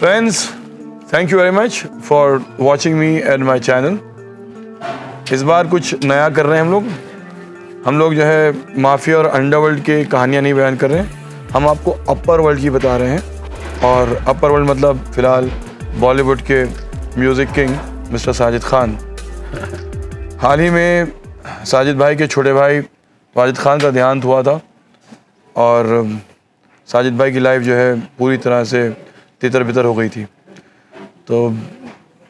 Friends, thank you very much for watching me and my channel. इस बार कुछ नया कर रहे हैं हम लोग जो है माफिया और अंडरवर्ल्ड के कहानियाँ नहीं बयान कर रहे हैं, हम आपको अपर वर्ल्ड की बता रहे हैं। और अपर वर्ल्ड मतलब फ़िलहाल बॉलीवुड के music king mister Sajid Khan. हाल ही में साजिद भाई के छोटे भाई वाजिद खान का देहांत हुआ था और साजिद भाई की लाइफ जो है पूरी तरह से तितर बितर हो गई थी। तो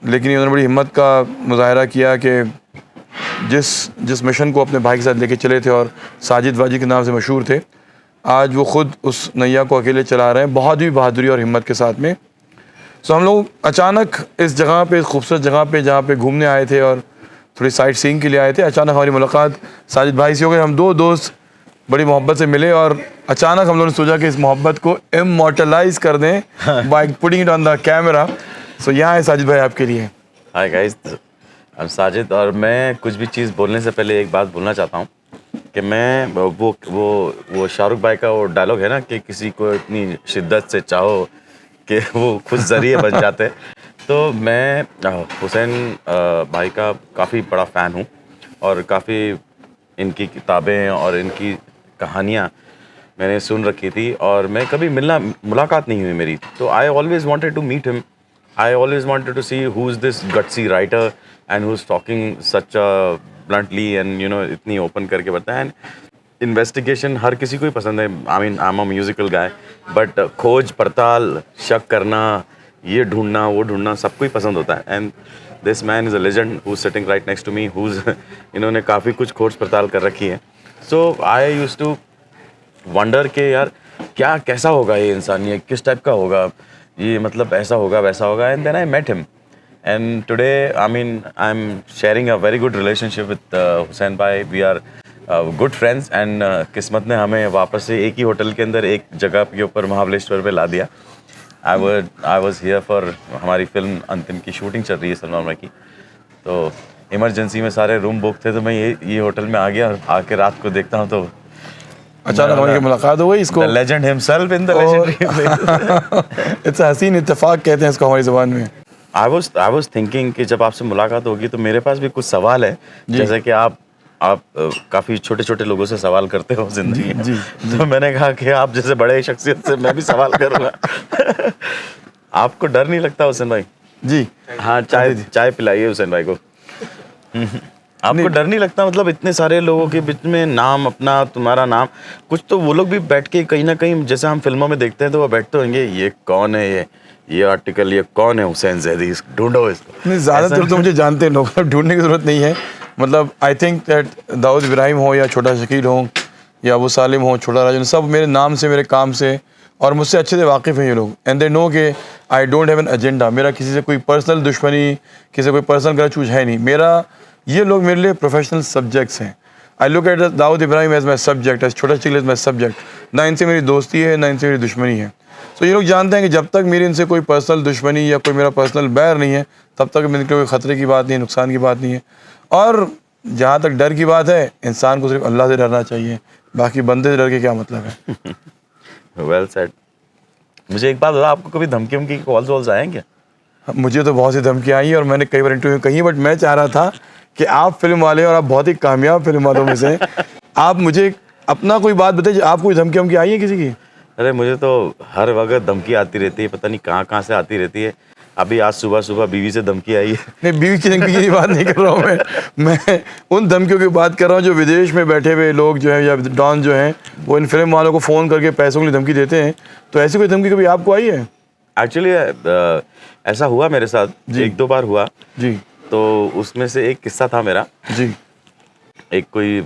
लेकिन इन्होंने बड़ी हिम्मत का मुजाहरा किया कि जिस मिशन को अपने भाई के साथ लेके चले थे और साजिद वाजिद के नाम से मशहूर थे, आज वो ख़ुद उस नैया को अकेले चला रहे हैं बहुत ही बहादुरी और हिम्मत के साथ में। सो हम लोग अचानक इस जगह पे, खूबसूरत जगह पे जहाँ पे घूमने आए थे और थोड़ी साइट सीइंग के लिए आए थे, अचानक हमारी मुलाकात साजिद भाई से हो गई। हम दो दोस्त बड़ी मोहब्बत से मिले और अचानक हम लोगों ने सोचा कि इस मोहब्बत को इमॉर्टलाइज कर दें by putting it on the camera. So यहाँ है साजिद भाई आपके लिए। Hi guys, I am Sajid और मैं कुछ भी चीज़ बोलने से पहले एक बात बोलना चाहता हूँ कि मैं वो शाहरुख भाई का वो डायलॉग है ना कि किसी को इतनी शिद्दत से चाहो कि वो खुद ज़रिए बन जाते हैं। तो मैं हुसैन भाई का काफ़ी बड़ा फ़ैन हूँ और काफ़ी इनकी किताबें और इनकी कहानियाँ मैंने सुन रखी थी और मैं कभी मुलाकात नहीं हुई मेरी। तो I always wanted to meet him, I always wanted to see who is this gutsy writer and who is talking such bluntly and you know इतनी ओपन करके बताया। एंड इन्वेस्टिगेशन हर किसी को ही पसंद है। I am a musical guy, but खोज पड़ताल, शक करना, ये ढूंढना वो ढूंढना सबको ही पसंद होता है। And this man is a legend who is sitting right next to me, इन्होंने काफ़ी कुछ खोज पड़ताल कर रखी है। So I used to wonder के यार क्या कैसा होगा ये इंसान, ये किस टाइप का होगा, ये मतलब ऐसा होगा वैसा होगा। And then I met him and today I am sharing a very good relationship with Hussain भाई। We are good friends and किस्मत ने हमें वापस से एक ही होटल के अंदर एक जगह के ऊपर महाबलेश्वर पे ला दिया। आई वॉज हियर फॉर हमारी फिल्म अंतिम की शूटिंग चल रही है सलमान भाई की। तो इमरजेंसी में सारे रूम बुक थे तो मैं ये होटल में आ गया और आके रात को देखता हूँ तो अचानक हमारी मुलाकात हो गई। इसको The legend himself in the legendary place. It's हसीन इत्तेफाक कहते हैं इसको हमारी ज़बान में। I was thinking कि जब आपसे मुलाकात होगी तो मेरे पास भी कुछ सवाल है, जैसे कि आप काफ़ी छोटे छोटे लोगों से सवाल करते हो जिंदगी में। तो मैंने कहा कि आप जैसे बड़े शख्सियत से मैं भी सवाल करूँगा। आपको डर नहीं लगता हुसैन भाई? जी हाँ, चाय पिलाइए हुसैन भाई को। आपको डर नहीं लगता? मतलब इतने सारे लोगों के बीच में नाम अपना, तुम्हारा नाम, कुछ तो वो लोग भी बैठ के कहीं ना कहीं जैसे हम फिल्मों में देखते हैं तो वो बैठते होंगे, ये कौन है, ये आर्टिकल, ये कौन है हुसैन ज़ैदी, ढूंढो इसको। नहीं, ज़्यादातर तो मुझे जानते हैं लोग, ढूंढने की ज़रूरत नहीं है। मतलब I think that Dawood Ibrahim हो या छोटा शकील हो या अबू सालिम हो, छोटा राजन, सब मेरे नाम से, मेरे काम से और मुझसे अच्छे से वाकिफ़ हैं ये लोग। एंड दे नो कि I don't have an agenda. मेरा किसी से कोई पर्सनल दुश्मनी, किसी से कोई पर्सनल गलतचूज है नहीं। ये लोग मेरे लिए प्रोफेशनल सब्जेक्ट्स हैं। I look at Dawood Ibrahim as my subject, as Chhota Shakeel as my subject. ना इनसे मेरी दोस्ती है, ना इनसे मेरी दुश्मनी है। तो ये लोग जानते हैं कि जब तक मेरी इनसे कोई पर्सनल दुश्मनी या कोई मेरा पर्सनल बैर नहीं है, तब तक मेरे कोई ख़तरे की बात नहीं है, नुकसान की बात नहीं है। और जहाँ तक डर की बात है, इंसान को सिर्फ अल्लाह से डरना चाहिए, बाकी बंदे से डर के क्या मतलब है। Well said. मुझे एक बात बता, आपको कभी धमकी वमकी कॉल्स वॉल्स आए हैं क्या? मुझे तो बहुत सी धमकियाँ आई और मैंने कई बार इंटरव्यू कही, बट मैं चाह रहा था कि आप फिल्म वाले और आप बहुत ही कामयाब फिल्म वालों में से, आप मुझे अपना कोई बात बताइए, आप कोई धमकी वमकी आई है किसी की? अरे मुझे तो हर वक्त धमकी आती रहती है, पता नहीं कहाँ से आती रहती है। अभी आज सुबह बीवी से धमकी आई है। नहीं, बीवी की धमकी की बात नहीं कर रहा हूँ मैं उन धमकियों की बात कर रहा हूँ जो विदेश में बैठे हुए लोग जो हैं या डॉन जो हैं, वो इन फिल्म वालों को फ़ोन करके पैसों के लिए धमकी देते हैं। तो ऐसी कोई धमकी कभी आपको आई है? एक्चुअली ऐसा हुआ मेरे साथ, एक दो बार हुआ जी। तो उसमें से एक किस्सा था मेरा जी। एक कोई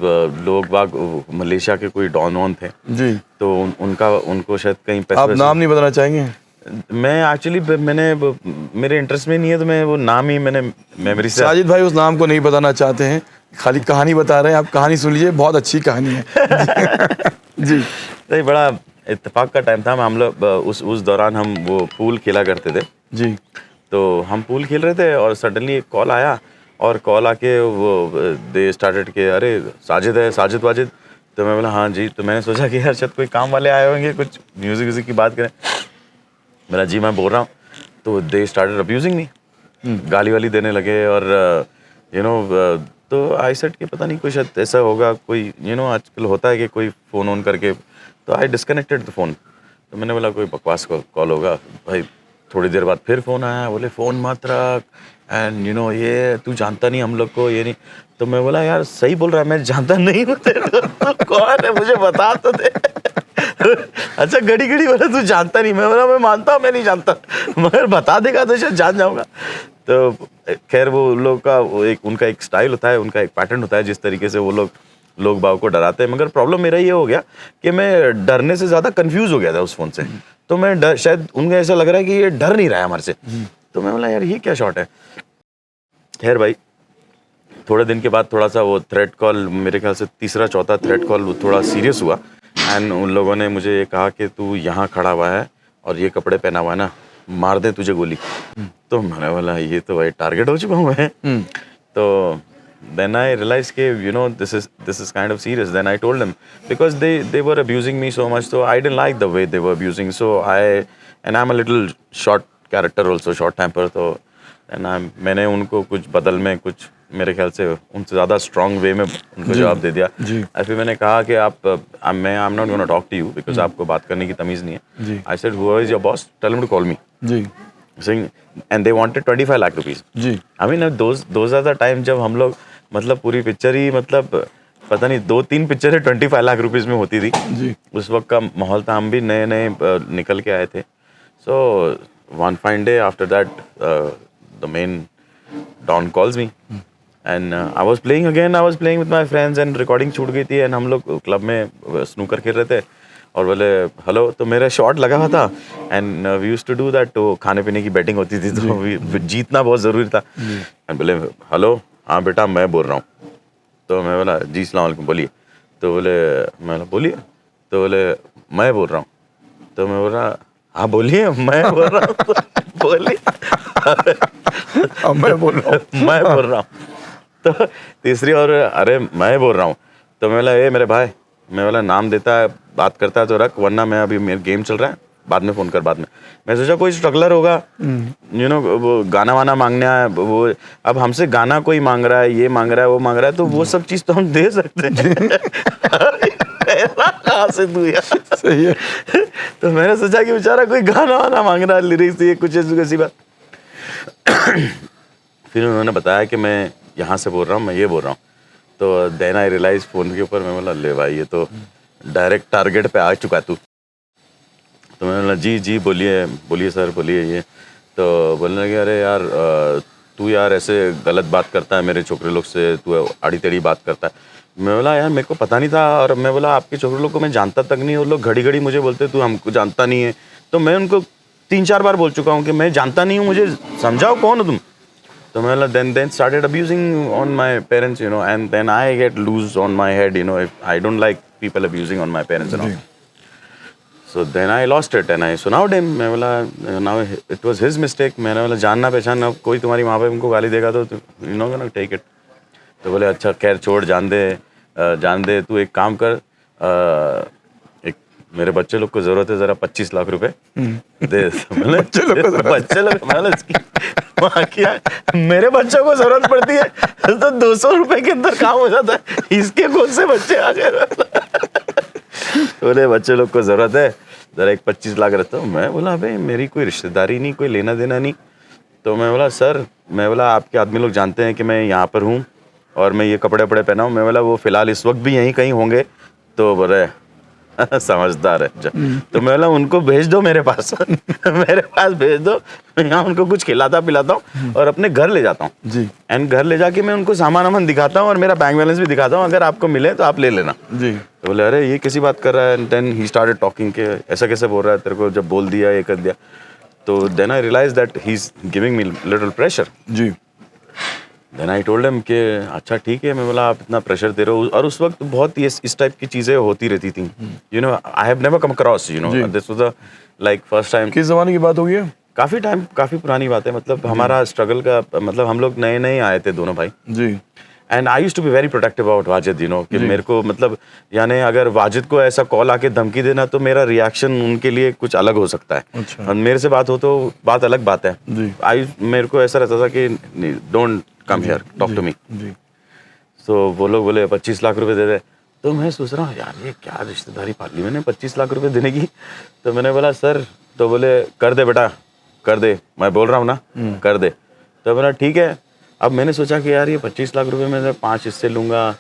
लोग बाग मलेशिया के कोई डॉन वॉन थे जी, तो उनको शायद कहीं पैसे। आप नाम नहीं बताना चाहेंगे? मैं एक्चुअली मेरे इंटरेस्ट में नहीं है, तो मैं वो नाम ही मैंने मेमोरी से। साजिद भाई उस नाम को नहीं बताना चाहते हैं, खाली कहानी बता रहे हैं। आप कहानी सुन लीजिए, बहुत अच्छी कहानी है। जी। तो बड़ा इत्तेफाक का टाइम था। हम लोग उस दौरान हम वो पूल खेला करते थे जी। तो हम पूल खेल रहे थे और सडनली एक कॉल आया और कॉल आके वो दे स्टार्टेड के, अरे साजिद है, साजिद वाजिद। तो मैं बोला हाँ जी। तो मैंने सोचा कि यार शायद कोई काम वाले आए होंगे, कुछ म्यूज़िक व्यूज़िक की बात करें। मेरा जी मैं बोल रहा हूँ। तो दे स्टार्टेड अब्यूजिंग मी, गाली वाली देने लगे और यू नो तो आई सेड कि पता नहीं कुछ ऐसा होगा, कोई यू नो आजकल होता है कि कोई फ़ोन ऑन करके, तो आई डिस्कनेक्टेड द फ़ोन। तो मैंने बोला कोई बकवास कॉल होगा भाई। थोड़ी देर बाद फिर फ़ोन आया, बोले फ़ोन मत रख एंड यू नो ये तू जानता नहीं हम लोग को, ये नहीं। तो मैं बोला यार सही बोल रहा है, मैं जानता नहीं हूँ तेरे को, तू कौन है मुझे बता तो दे। अच्छा घड़ी घड़ी बोला तू जानता नहीं, मैं बोला मैं मानता हूँ मैं नहीं जानता, मगर बता देगा तो शायद जान जाऊँगा। तो खैर वो लोग का वो एक उनका एक स्टाइल होता है, उनका एक पैटर्न होता है जिस तरीके से वो लोग बाव को डराते हैं। मगर प्रॉब्लम मेरा ये हो गया कि मैं डरने से ज़्यादा कंफ्यूज हो गया था उस फ़ोन से। तो मैं शायद उनको ऐसा लग रहा है कि ये डर नहीं रहा है हमारे से। तो मैं बोला यार ये क्या शॉट है। खैर भाई थोड़े दिन के बाद थोड़ा सा वो थ्रेट कॉल, मेरे ख्याल से तीसरा चौथा थ्रेट कॉल थोड़ा सीरियस हुआ एंड उन लोगों ने मुझे ये कहा कि तू यहाँ खड़ा हुआ है और ये कपड़े पहना हुआ है ना, मार दे तुझे गोली। तो मैंने बोला ये तो भाई टारगेट हो चुका हूँ मैं। तो then I realized कि you know this is kind of serious. Then I told them because they were abusing me so much, so I didn't like the way they were abusing. So I'm a little short character also, short temper. तो मैंने उनको कुछ बदल में कुछ मेरे ख्याल से उनसे ज़्यादा स्ट्रॉन्ग वे में उनको जवाब दे दिया। फिर मैंने कहा कि I'm not going to talk to you because आपको बात करने की तमीज़ नहीं है। I said whoever is your boss, tell him to call me. Saying and they wanted 25 lakh rupees. I mean those are the time जब हम लोग मतलब पूरी पिक्चर ही मतलब पता नहीं 2-3 पिक्चरें 25 लाख रुपीस में होती थी। उस वक्त का माहौल था, हम भी नए नए निकल के आए थे। So one fine day after that the main don calls me and I was playing with my friends and recording छूट गई थी एंड हम लोग क्लब में स्नूकर खेल रहे थे और बोले हेलो। तो मेरा शॉट लगा हुआ था and we used to do that. तो खाने पीने की बैटिंग होती थी तो जीतना बहुत ज़रूरी था। एंड बोले हेलो, हाँ बेटा मैं बोल रहा हूँ। तो मैं बोला जी अस्सलाम वालेकुम बोलिए। तो बोले मैं बोला बोलिए। तो बोले मैं बोल रहा हूँ। तो मैं बोल रहा हाँ बोलिए मैं बोल रहा हूँ। तो बोलिए मैं बोल रहा हूँ। तो तीसरी और अरे मैं बोल रहा हूँ। तो मैं बोला ए मेरे भाई, मैं बोला नाम देता है बात करता है तो रख, वरना मैं अभी मेरा गेम चल रहा है, बाद में फ़ोन कर बाद में। मैं सोचा कोई स्ट्रगलर होगा यू नो वो गाना वाना मांगने आया, वो अब हमसे गाना कोई मांग रहा है, ये मांग रहा है, वो मांग रहा है, तो वो सब चीज़ तो हम दे सकते हैं। कहाँ से तू यार, सही है। तो मैंने सोचा कि बेचारा कोई गाना वाना मांग रहा है, लिरिक्स ये कुछ ऐसी बात। फिर उन्होंने बताया कि मैं यहाँ से बोल रहा हूँ, मैं ये बोल रहा हूँ। तो देन आई रियलाइज फ़ोन के ऊपर मैं बोला ले भाई ये तो डायरेक्ट टारगेट पे आ चुका है तू। तो मैंने बोला जी बोलिए सर बोलिए ये। तो बोलने लगे अरे यार तू यार ऐसे गलत बात करता है मेरे छोकरे लोग से, तू आड़ी टेढ़ी बात करता है। मैं बोला यार मेरे को पता नहीं था, और मैं बोला आपके छोकरे लोग को मैं जानता तक नहीं, वो लोग घड़ी घड़ी मुझे बोलते तू हमको जानता नहीं है। तो मैं उनको 3-4 बार बोल चुका हूँ कि मैं जानता नहीं हूँ, मुझे समझाओ कौन हो तुम। तो मैं बोला then started abusing on my parents, you know, and then I get loose on my head, you know, if I don't like people abusing on my parents and all. So then I lost it and I सुनाउड him। मैं बोला now it was his mistake। मैंने बोला जानना पहचानना, कोई तुम्हारी माँ बाप उनको गाली देगा तो you know gonna take it। तो बोले अच्छा खैर छोड़ जान दे तू एक काम कर, एक मेरे बच्चे लोग को ज़रूरत है ज़रा 25 लाख रुपए दे। बच्चे लोग मेरे बच्चों को जरूरत पड़ती है तो 200 रुपए के अंदर काम हो जाता है, इसके कौन से बच्चे आ गए। बोले बच्चे लोग को जरूरत है जरा एक 25 लाख रखता हूँ। मैं बोला भाई मेरी कोई रिश्तेदारी नहीं, कोई लेना देना नहीं। तो मैं बोला सर, मैं बोला आपके आदमी लोग जानते हैं कि मैं यहाँ पर हूँ और मैं ये कपड़े पहना हूँ। मैं बोला वो फिलहाल इस वक्त भी यहीं कहीं होंगे। तो बोले समझदार है। तो मैं बोला उनको भेज दो मेरे पास मेरे पास भेज दो, मैं यहाँ उनको कुछ खिलाता पिलाता हूँ और अपने घर ले जाता हूँ जी। एंड घर ले जाके मैं उनको सामान दिखाता हूँ और मेरा बैंक बैलेंस भी दिखाता हूँ, अगर आपको मिले तो आप ले लेना जी। तो बोले अरे ये कैसी बात कर रहा है। देन ही स्टार्टेड टॉकिंग के ऐसा कैसे बोल रहा है, तेरे को जब बोल दिया ये कर दिया। तो then I realise that he is giving me little pressure जी। देन आई टोल्ड हिम कि अच्छा ठीक है। मैं बोला आप इतना प्रेशर दे रहे हो, और उस वक्त बहुत ही इस टाइप की चीज़ें होती रहती थी। You know I have never come across, you know this was the like first time. किस ज़माने की बात होगी है? काफ़ी पुरानी बात है। मतलब हमारा स्ट्रगल का मतलब हम लोग नए आए थे दोनों भाई जी। And I used to be very protective about Wajid, you know, कि मेरे को मतलब यानी अगर वाजिद को ऐसा कॉल आके धमकी देना तो मेरा रिएक्शन उनके लिए कुछ अलग हो सकता है। अच्छा। और मेरे से बात हो तो बात अलग बात है। मेरे को ऐसा रहता था कि don't come here, talk to me. तो वो लोग बोले 25 लाख रुपए दे दे। तो मैं सोच रहा हूँ यार ये क्या रिश्तेदारी पाल ली मैंने 25 लाख रुपए देने की। तो मैंने बोला सर, तो बोले कर दे बेटा कर दे, मैं बोल रहा हूँ ना कर दे। तो बोला ठीक है। अब मैंने सोचा कि यार ये 25 लाख रुपए में 5 इससे लूँगा,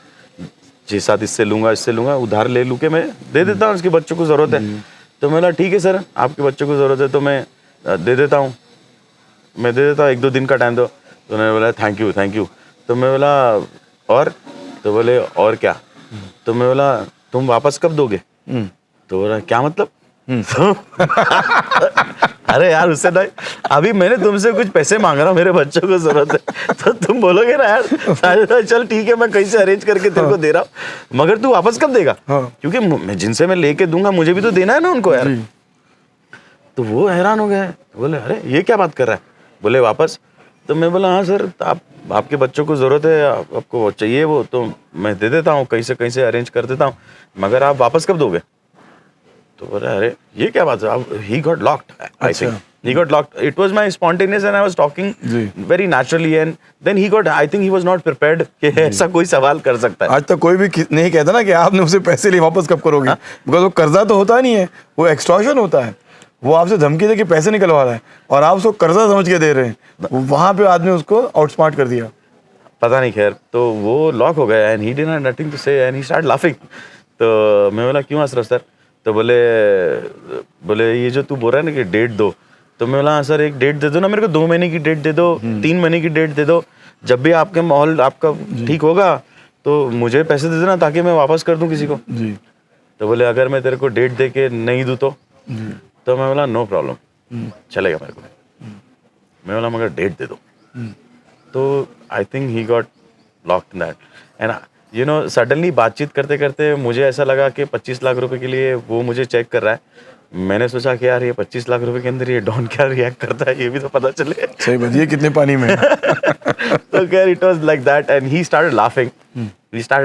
6-7 इससे लूँगा, उधार ले लूँ के मैं दे देता हूँ, उसके बच्चों को ज़रूरत है। तो मैं बोला ठीक है सर, आपके बच्चों को ज़रूरत है तो मैं दे देता हूँ, 1-2 दिन का टाइम दो। तो उन्होंने बोला थैंक यू। तो मैं बोला और? तो बोले और क्या? तो मैं बोला तुम वापस कब दोगे? तो बोला क्या मतलब? अरे यार उससे नहीं, अभी मैंने तुमसे कुछ पैसे मांग रहा हूँ, मेरे बच्चों को जरूरत है, तो तुम बोलोगे ना यार चल ठीक है मैं कहीं से अरेंज करके तेरे को दे रहा हूँ, मगर तू वापस कब देगा? क्योंकि मैं जिनसे मैं लेके दूंगा मुझे भी तो देना है ना उनको यार। तो वो हैरान हो गए, बोले अरे ये क्या बात कर रहा है? बोले वापस। तो मैं बोला हाँ सर, आपके बच्चों को ज़रूरत है, आपको चाहिए वो, तो मैं दे देता हूँ, कहीं से अरेंज कर देता हूँ, मगर आप वापस कब दोगे? तो बोला अरे ये क्या बात है? He got locked, I think he got locked. It was my spontaneous and I was talking very naturally and then he got, I think he was not prepared कि ऐसा कोई सवाल कर सकता है। आज तक कोई भी नहीं कहता ना कि आपने उसे पैसे लिए वापस कब करोगे, बिकॉज वो कर्जा तो होता नहीं है, वो एक्सटॉर्शन होता है। वो आपसे धमकी दे के पैसे निकलवा रहा है और आप उसको कर्जा समझ के दे रहे हैं, वहां पे आदमी उसको आउटस्मार्ट कर दिया। पता नहीं, खैर तो वो लॉक हो गया and he did nothing to say and he start laughing. तो मैं बोला क्यों हंस रहा सर? तो बोले ये जो तू बोल रहा है ना कि डेट दो, तो मैं बोला हाँ सर एक डेट दे दो ना मेरे को, 2 महीने की डेट दे दो, 3 महीने की डेट दे दो, जब भी आपके माहौल आपका ठीक होगा तो मुझे पैसे दे देना ताकि मैं वापस कर दूं किसी को। तो बोले अगर मैं तेरे को डेट दे के नहीं दूं तो मैं बोला नो प्रॉब्लम, चलेगा मेरे को। मैं बोला मगर डेट दे दो। तो I think he got locked in that and you no suddenly बातचीत करते करते मुझे ऐसा लगा कि 25 लाख रुपए के लिए वो मुझे चेक कर रहा है। मैंने सोचा कि यार ये 25 लाख रुपए के अंदर ये डॉन क्या रिएक्ट करता है ये भी तो पता चले। सही बात, ये कितने पानी में तो खैर it was like that and he started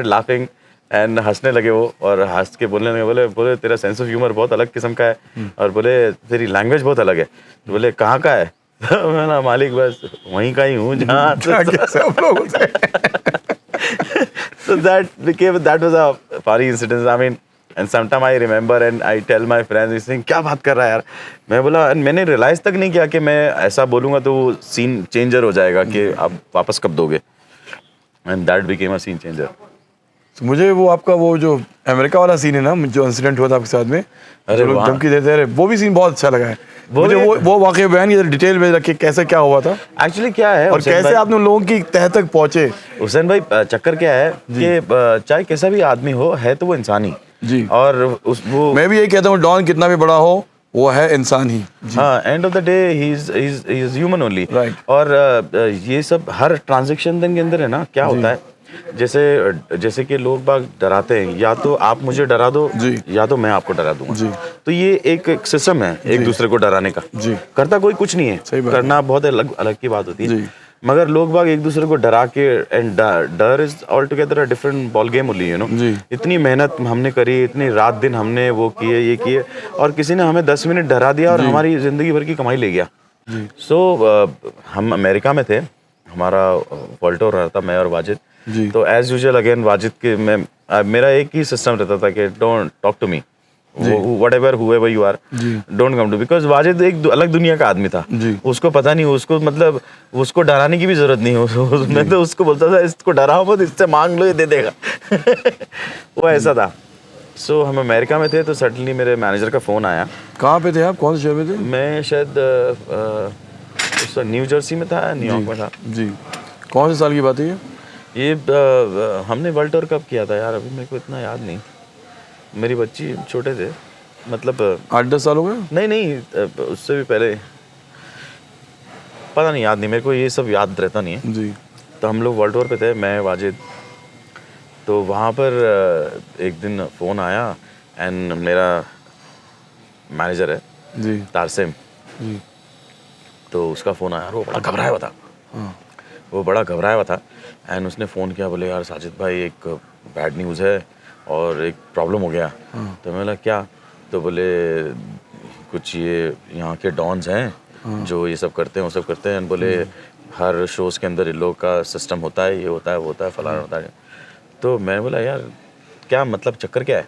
laughing and हंसने लगे वो, और हंस के बोलने लगे, बोले तेरा सेंस ऑफ ह्यूमर बहुत अलग किस्म का है और बोले तेरी लैंग्वेज बहुत अलग है। तो बोले कहाँ का है? तो मैं मालिक बस वहीं का ही हूँ जहाँ सब लोग। So that was a funny incident. I mean, and sometime I remember and I tell my friends, they saying क्या बात कर रहा है यार? मैं बोला मैंने रियलाइज तक नहीं किया कि मैं ऐसा बोलूँगा तो वो सीन चेंजर हो जाएगा कि आप वापस कब दोगे, and that became a scene changer. तो मुझे वो आपका वो जो अमेरिका वाला सीन है ना, जो इंसिडेंट हुआ था आपके साथ में, जो लोग धमकी देते रहे, वो भी सीन बहुत अच्छा लगा है मुझे। वो वाकई बयान की डिटेल में रखिए, कैसे क्या हुआ था एक्चुअली क्या है और कैसे आपने उन लोगों की तह तक पहुंचे। हुसैन भाई चक्कर क्या है कि चाहे कैसा भी आदमी हो है तो वो इंसान ही जी, और वो मैं भी यही कहता हूँ डॉन कितना भी बड़ा हो वो है इंसान ही। हाँ, end of the day he is human only. और ये सब हर ट्रांजैक्शन के अंदर है ना क्या होता है, जैसे कि लोग बाग डराते हैं, या तो आप मुझे डरा दो या तो मैं आपको डरा दूंगा। तो ये एक सिस्टम है एक दूसरे को डराने का। करता कोई कुछ नहीं है, करना बहुत अलग की बात होती है, मगर लोग बाग एक दूसरे को डरा के, एंड डर is all together a different ball game only, you know. इतनी मेहनत हमने करी, इतनी रात दिन हमने वो किए ये किए, और किसी ने हमें 10 मिनट डरा दिया और हमारी जिंदगी भर की कमाई ले गया। सो हम अमेरिका में थे, हमारा वर्ल्ड टूर रहा था, मैं और वाजिद। तो एज यूजुअल अगेन वाजिद के मेरा एक ही सिस्टम रहता था कि don't talk to me, whatever whoever you are, don't come to, because Wajid एक अलग दुनिया का आदमी था। उसको पता नहीं, उसको मतलब उसको डराने की भी जरूरत नहीं। मैं तो उसको बोलता था इसको डराओ मत, इससे मांग लो ये दे देगा। वो ऐसा था। सो हम अमेरिका में थे तो सडनली मेरे मैनेजर का फ़ोन आया। कहाँ पे थे आप, कौन से शहर में थे? मैं शायद न्यू जर्सी में था, न्यूयॉर्क में था। जी, कौन से साल की बात है ये हमने वर्ल्ड टूर कब किया था यार, अभी मेरे को इतना याद नहीं, मेरी बच्ची छोटे थे, मतलब 8-10 साल हो गए? नहीं उससे भी पहले, पता नहीं, याद नहीं मेरे को, ये सब याद रहता नहीं है जी। तो हम लोग वर्ल्ड टूर पे थे, मैं वाजिद। तो वहाँ पर एक दिन फ़ोन आया एंड मेरा मैनेजर है जी तारसेम जी, तो उसका फ़ोन आया, वो बड़ा घबराया हुआ था। वो बड़ा घबराया हुआ था एंड उसने फ़ोन किया, बोले यार साजिद भाई एक बैड न्यूज़ है और एक प्रॉब्लम हो गया। तो मैं बोला क्या? तो बोले कुछ ये यहाँ के डॉन्स हैं जो ये सब करते हैं वो सब करते हैं, बोले हर शोज़ के अंदर इन लोग का सिस्टम होता है, ये होता है वो होता है फलाना होता है। तो मैंने बोला यार क्या मतलब, चक्कर क्या है?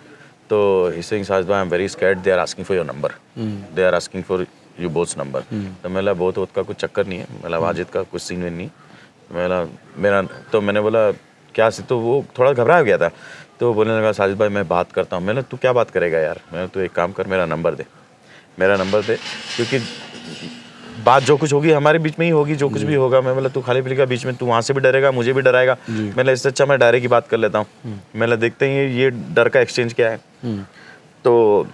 तो ही सेइंग साजिद भाई I am very scared, they are asking for your number, they are asking for you both's number. तो मैं बोला बोथ का कुछ चक्कर नहीं है, मतलब वाजिद का कुछ सीन में नहीं। मैंने बोला क्या सी, तो वो थोड़ा घबरा गया था। तो बोलने लगा साजिद भाई मैं बात करता हूँ। मैंने तू क्या बात करेगा यार? मैंने तू एक काम कर, मेरा नंबर दे, क्योंकि बात जो कुछ होगी हमारे बीच में ही होगी, जो कुछ भी होगा। मैं बोला तू खाली पीली का बीच में तू वहाँ से भी डरेगा, मुझे भी डराएगा। मैंने इससे अच्छा मैं डायरेक्ट की बात कर लेता हूँ। मैंने देखते ही ये डर का एक्सचेंज क्या है। तो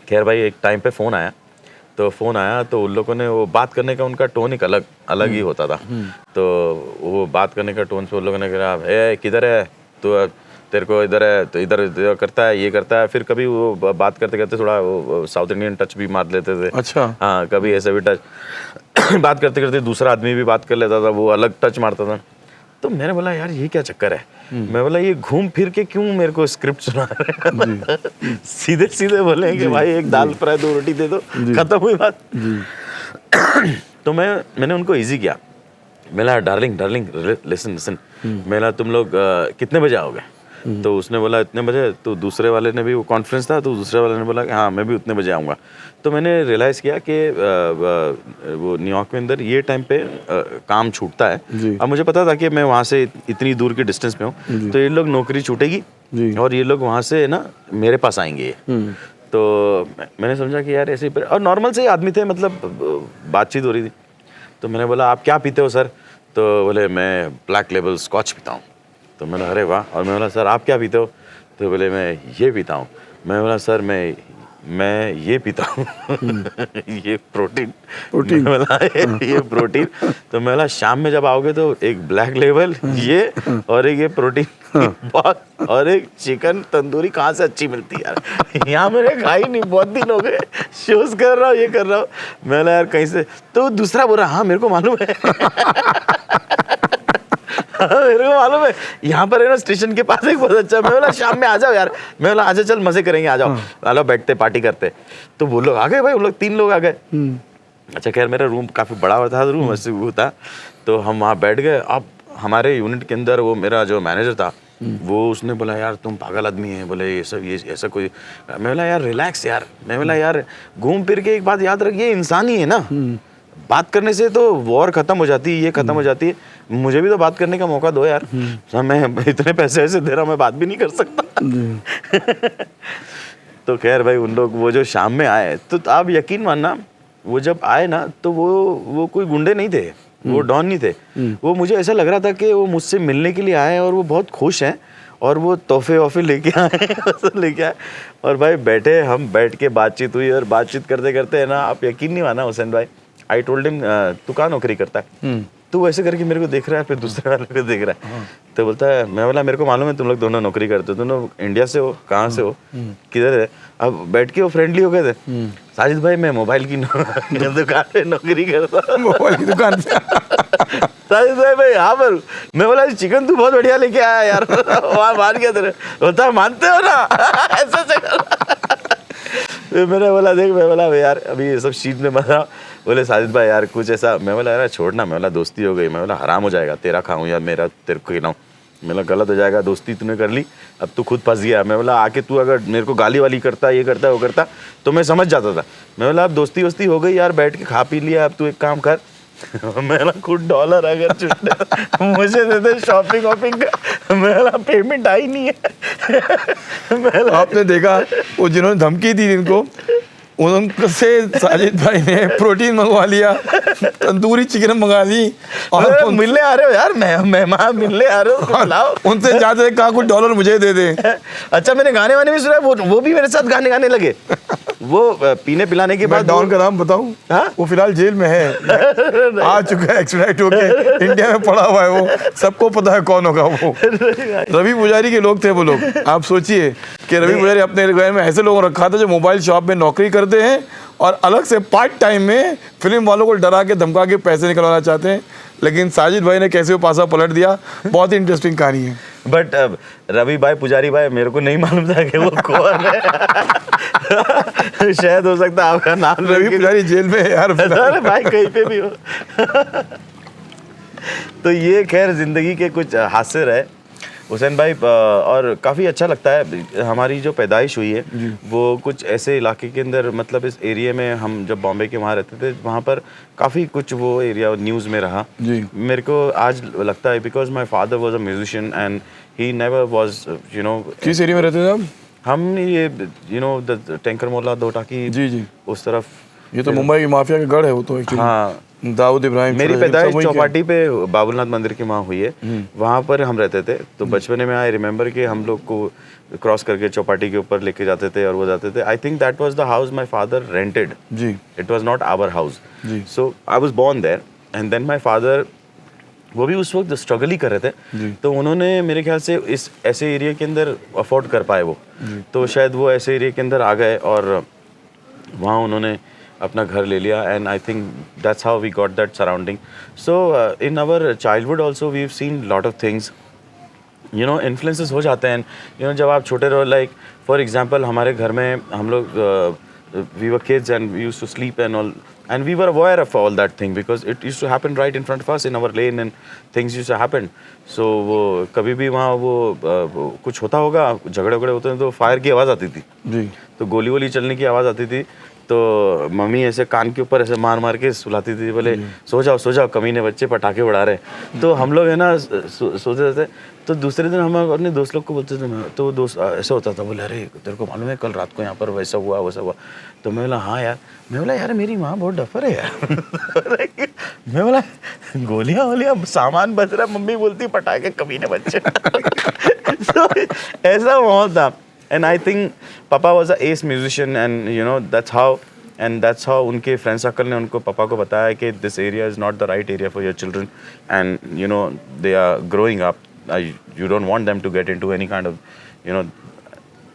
खैर भाई एक टाइम पे फ़ोन आया, तो उन लोगों ने वो बात करने का उनका टोन एक अलग ही होता था। तो वो बात करने का टोन से उन लोगों ने कहा है किधर है तो तेरे को इधर है, तो इधर करता है, ये करता है। फिर कभी वो बात करते करते थोड़ा वो साउथ इंडियन टच भी मार लेते थे। अच्छा। हाँ, कभी ऐसे भी टच बात करते करते दूसरा आदमी भी बात कर लेता था, वो अलग टच मारता था। तो मैंने बोला यार ये क्या चक्कर है? मैं बोला ये घूम फिर के क्यों मेरे को स्क्रिप्ट सुना रहे हैं? सीधे सीधे बोले कि भाई एक दाल फ्राई 2 रोटी दे दो, खत्म हुई बात। तो मैंने उनको इजी किया। मेरा डार्लिंग लिसन, मेरा तुम लोग कितने बजे आओगे? तो उसने बोला इतने बजे। तो दूसरे वाले ने भी, वो कॉन्फ्रेंस था, तो दूसरे वाले ने बोला कि हाँ मैं भी उतने बजे आऊँगा। तो मैंने रियलाइज़ किया कि वो न्यूयॉर्क में अंदर ये टाइम पे काम छूटता है। अब मुझे पता था कि मैं वहाँ से इतनी दूर की डिस्टेंस पे हूँ, तो ये लोग नौकरी छूटेगी और ये लोग वहाँ से ना मेरे पास आएंगे। तो मैंने समझा कि यार ऐसे, और नॉर्मल से ही आदमी थे, मतलब बातचीत हो रही थी। तो मैंने बोला आप क्या पीते हो सर? तो बोले मैं ब्लैक लेबल स्कॉच पीता हूँ। तो मैंने अरे वाह। और मैं बोला सर आप क्या पीते हो? तो बोले मैं ये पीता हूँ। मैं बोला सर मैं ये पीता हूँ ये प्रोटीन। मैं बोला ये प्रोटीन। तो मैं बोला शाम में जब आओगे तो एक ब्लैक लेबल ये और एक ये प्रोटीन बहुत, और एक चिकन तंदूरी कहाँ से अच्छी मिलती है यार, यहाँ मैंने खाई नहीं, बहुत दिन हो गए, शोज कर रहा हूँ, ये कर रहा हूँ। मैं बोला यार कहीं से। तो दूसरा बोला हाँ मेरे को मालूम है मेरे को मालूम है, यहाँ पर है ना स्टेशन के पास एक बहुत अच्छा। मैं बोला शाम में आ जाओ यार। मैं बोला आजा चल मजे करेंगे, आ जाओ। चलो बैठते पार्टी करते। तो वो लोग आ गए भाई, वो लोग 3 लोग आ गए। अच्छा खैर मेरा रूम काफ़ी बड़ा था, रूम ऐसे वो था। तो हम वहाँ बैठ गए। अब हमारे यूनिट के अंदर वो मेरा जो मैनेजर था, वो उसने बोला यार तुम पागल आदमी है, बोले ये सब ये ऐसा कोई। मैं बोला यार रिलैक्स यार। मैं बोला यार घूम फिर के एक बात याद रखिए, इंसान ही है ना, बात करने से तो वॉर खत्म हो जाती है, ये खत्म हो जाती है। मुझे भी तो बात करने का मौका दो यार। मैं इतने पैसे ऐसे दे रहा हूँ, मैं बात भी नहीं कर सकता तो खैर भाई उन लोग वो जो शाम में आए, तो आप यकीन मानना वो जब आए ना, तो वो कोई गुंडे नहीं थे, वो डॉन नहीं थे। वो मुझे ऐसा लग रहा था कि वो मुझसे मिलने के लिए आए और वो बहुत खुश हैं और वो तोहफे वोफे लेके आए और भाई बैठे, हम बैठ के बातचीत हुई। और बातचीत करते करते है ना, आप यकीन नहीं माना हुसैन भाई, आई टोल्ड हिम तू कहाँ नौकरी करता है? तो वो ऐसे करके मेरे को देख रहा है, फिर दूसरे वाले को देख रहा है। तो बोलता है, मैं बोला मेरे को मालूम है तुम लोग दोनों नौकरी करते हो, तुम लोग इंडिया से हो, कहाँ से हो, किधर है? अब बैठ के वो फ्रेंडली हो गए थे। साजिद भाई मैं मोबाइल की दुकान पे नौकरी करता हूँ। मोबाइल की दुकान पे साजिद भाई यहाँ पर। मैं बोला चिकन तू बहुत बढ़िया लेके आया यार वहाँ मान गया तेरे। बोलता मानते हो ना ऐसा मैंने बोला देख, मैं बोला यार अभी ये सब शीट में मत। बोले साजिद भाई यार कुछ ऐसा। मैं बोला यार छोड़ना, मैं बोला दोस्ती हो गई, मैं बोला हराम हो जाएगा, तेरा खाऊं या मेरा तेरे को खिलाऊं, मैं बोला गलत हो जाएगा, दोस्ती तूने कर ली, अब तू खुद फंस गया। मैं बोला आके तू अगर मेरे को गाली वाली करता, ये करता वो करता, तो मैं समझ जाता था। मैं बोला अब दोस्ती वोस्ती हो गई यार, बैठ के खा पी लिया, अब तू एक काम कर मैं बोला कुछ डॉलर अगर छुट्टे मुझे दे दे शॉपिंग वॉपिंग का। मैं बोला पेमेंट आई नहीं है आपने देखा वो जिन्होंने धमकी दी इनको, उनसे साजिद भाई ने प्रोटीन मंगवा लिया, तंदूरी चिकन मंगा ली और मिलने आ रहे हो यार, मेहमान मिलने आ रहे हो, लाओ उनसे जाते कहा कुछ डॉलर मुझे दे दे। अच्छा मैंने गाने वाने भी सुना, वो भी मेरे साथ गाने गाने लगे। वो पीने पिलाने के बाद डॉन का नाम बताऊं? हाँ? वो फिलहाल जेल में है, आ चुका है एक्सट्राइट होके, इंडिया में पड़ा हुआ है वो, सबको पता है कौन होगा वो। रवि पुजारी के लोग थे वो लोग। आप सोचिए कि रवि पुजारी अपने घर में ऐसे लोगों रखा था जो मोबाइल शॉप में नौकरी करते हैं और अलग से पार्ट टाइम में फिल्म वालों को डरा के धमका के पैसे निकलवाना चाहते हैं, लेकिन साजिद भाई ने कैसे वो पासा पलट दिया। बहुत ही इंटरेस्टिंग कहानी है। बट रवि भाई पुजारी भाई मेरे को नहीं मालूम था कि वो कौन है। शायद हो सकता है आपका नाम रवि पुजारी जेल में है यार। अरे भाई कहीं पे भी हो। तो ये खैर जिंदगी के कुछ हादसे रहे हुसैन भाई, और काफ़ी अच्छा लगता है। हमारी जो पैदाइश हुई है वो कुछ ऐसे इलाके के अंदर, मतलब इस एरिया में, हम जब बॉम्बे के वहाँ रहते थे वहाँ पर काफ़ी कुछ वो एरिया न्यूज़ में रहा जी। मेरे को आज लगता है because my father was a musician and he never was you know. किस एरिया में रहते थे आप? हम ये यू नो द टैंकर मोहल्ला, दो टाकी, जी उस तरफ। ये तो मुंबई की माफिया का गढ़ है वो तो एक्चुअली। हाँ, दाऊद इब्राहिम। मेरी पैदाइश चौपाटी पे बाबुलनाथ मंदिर के वहाँ हुई है, वहाँ पर हम रहते थे। तो बचपन में आई रिमेम्बर कि हम लोग को क्रॉस करके चौपाटी के ऊपर लेके जाते थे और वो जाते थे। I think that was the house my father rented. जी। It was not our house. जी। So I was born there and then my father, वो भी उस वक्त स्ट्रगल ही कर रहे थे, तो उन्होंने मेरे ख्याल से इस ऐसे एरिया के अंदर अफोर्ड कर पाए वो, तो शायद वो ऐसे एरिया के अंदर आ गए और वहाँ उन्होंने अपना घर ले लिया। And I think that's how we got that surrounding. So in our childhood also we have seen lot of things, you know, influences हो जाते हैं। यू नो, जब आप छोटे रहो, लाइक फॉर एग्जांपल हमारे घर में हम लोग we were kids and we used to sleep and all, and we were aware of all that thing because it used to happen right in front of us in our lane and things used to happen. So वो कभी भी वहाँ वो कुछ होता होगा, झगड़े वगड़े होते हैं तो फायर की आवाज़ आती थी जी। तो गोली वोली चलने की आवाज़ आती थी, तो मम्मी ऐसे कान के ऊपर ऐसे मार मार के सुलाती थी, बोले सो जाओ कमीने बच्चे पटाखे उड़ा रहे। तो हम लोग है ना सोचते रहते, तो दूसरे दिन हम अपने दोस्त लोग को बोलते थे, तो दोस्त ऐसा होता था, बोले अरे तेरे को मालूम है कल रात को यहाँ पर वैसा हुआ वैसा हुआ। तो मैं बोला हाँ यार, मैं बोला यार मेरी माँ बहुत डफर है यार। मैं बोला गोलियाँ वोलियाँ सामान बच रहा, मम्मी बोलती पटाखे कमीने बच्चे। तो ऐसा माहौल था। And I think Papa was an ace musician, and you know that's how उनके friend circle ने उनको पापा को बताया कि this area is not the right area for your children, and you know they are growing up. You don't want them to get into any kind of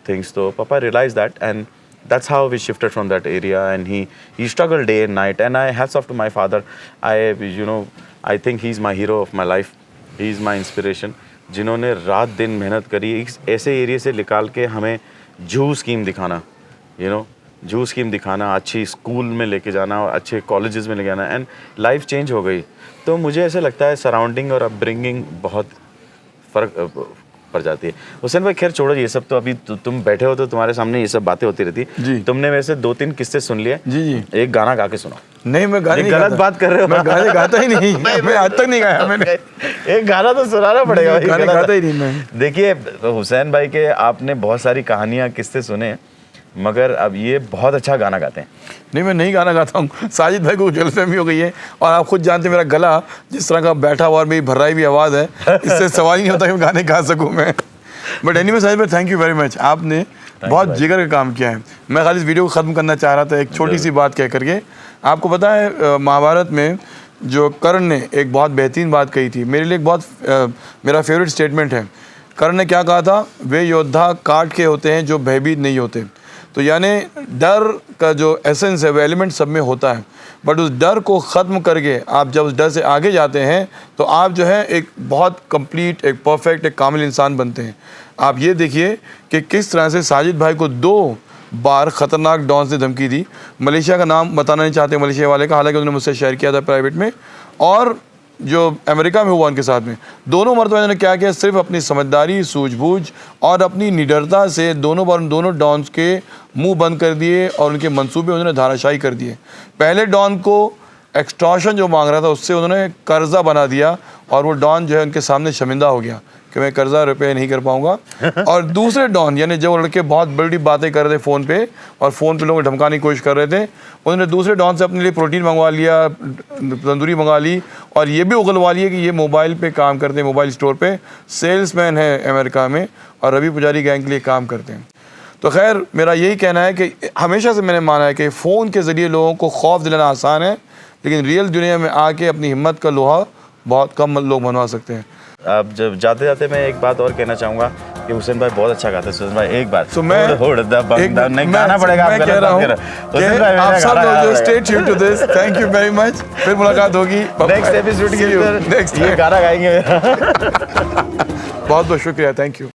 things. So Papa realized that, and that's how we shifted from that area. And he struggled day and night. And I hats off to my father. I think he's my hero of my life. He's my inspiration. जिन्होंने रात दिन मेहनत करी एक ऐसे area से निकाल के हमें जू स्कीम दिखाना, जू स्कीम दिखाना, अच्छी स्कूल में लेके जाना और अच्छे कॉलेजेस में लेके जाना, एंड लाइफ चेंज हो गई। तो मुझे ऐसा लगता है सराउंडिंग और अपब्रिंगिंग बहुत फ़र्क पड़ जाती है। हुसैन भाई खैर छोड़ो ये सब, तो अभी तुम बैठे हो तो तुम्हारे सामने ये सब बातें होती रहती। तुमने वैसे 2-3 किस्से सुन लिए। जी। एक गाना गा के सुनाओ। नहीं, मैं गाने गलत बात कर रहे हो। मैं गाने गाता ही नहीं। मैं आज तक नहीं गाया मैंने। एक गाना तो सुनाना पड़ेगा। गाने गाता ही नहीं मैं। देखिए हुसैन भाई के आपने बहुत सारी कहानियाँ किस्से सुने, मगर अब ये बहुत अच्छा गाना गाते हैं। नहीं, मैं नहीं गाना गाता हूँ। साजिद भाई को गलतफहमी हो गई है, और आप खुद जानते हैं मेरा गला जिस तरह का बैठा हुआ और मेरी भर्राई भी आवाज़ है, इससे सवाल ही नहीं होता कि गाने गा सकूँ मैं। बट एनीवे साजिद भाई, थैंक यू वेरी मच। आपने बहुत जिगर का काम किया है। मैं खाली इस वीडियो को ख़त्म करना चाह रहा था एक छोटी सी बात कह करके। आपको पता है महाभारत में जो कर्ण ने एक बहुत बेहतरीन बात कही थी, मेरे लिए एक बहुत मेरा फेवरेट स्टेटमेंट है। कर्ण ने क्या कहा था, वे योद्धा काट के होते हैं जो भयभीत नहीं होते। तो यानी डर का जो एसेंस है वो एलिमेंट सब में होता है, बट उस डर को ख़त्म करके आप जब उस डर से आगे जाते हैं तो आप जो है एक बहुत कंप्लीट, एक परफेक्ट, एक कामिल इंसान बनते हैं। आप ये देखिए कि किस तरह से साजिद भाई को 2 बार ख़तरनाक डॉन ने धमकी दी। मलेशिया का नाम बताना नहीं चाहते मलेशिया वाले का, हालांकि उन्होंने मुझसे शेयर किया था प्राइवेट में, और जो अमेरिका में हुआ उनके साथ में। दोनों मरतबा इन्होंने क्या किया, सिर्फ अपनी समझदारी, सूझबूझ और अपनी निडरता से दोनों बार दोनों डॉन्स के मुंह बंद कर दिए और उनके मंसूबे उन्होंने धाराशाही कर दिए। पहले डॉन को एक्सटॉर्शन जो मांग रहा था उससे उन्होंने कर्जा बना दिया, और वो डॉन जो है उनके सामने शर्मिंदा हो गया कि मैं कर्जा रुपये नहीं कर पाऊंगा। और दूसरे डॉन यानी जो लड़के बहुत बड़ी बातें कर रहे थे फ़ोन पे और फ़ोन पे लोगों को धमकाने की कोशिश कर रहे थे, उन्होंने दूसरे डॉन से अपने लिए प्रोटीन मंगवा लिया, तंदूरी मंगा ली, और ये भी उगलवा लिया कि ये मोबाइल पे काम करते हैं, मोबाइल स्टोर पे सेल्समैन है अमेरिका में, और रवि पुजारी गैंग के लिए काम करते हैं। तो खैर मेरा यही कहना है कि हमेशा से मैंने माना है कि फ़ोन के ज़रिए लोगों को खौफ दिलाना आसान है, लेकिन रियल दुनिया में आके अपनी हिम्मत का लोहा बहुत कम लोग मनवा सकते हैं। अब जब जाते जाते मैं एक बात और कहना चाहूँगा कि हुसैन भाई बहुत अच्छा गाते हैं। हुसैन भाई एक बात तो मैं नहीं गाना पड़ेगा, मैं आप कह गलत रहा बात हूँ कर रहे हो। कि हुसैन भाई आप मेरा सब गाना लोग गाएगा। Stay tuned to this. Thank you very much. फिर मुलाकात होगी नेक्स्ट एपिसोड के अंदर नेक्स्ट ये गाना गाएंगे। बहुत बहुत शुक्रिया। Thank you.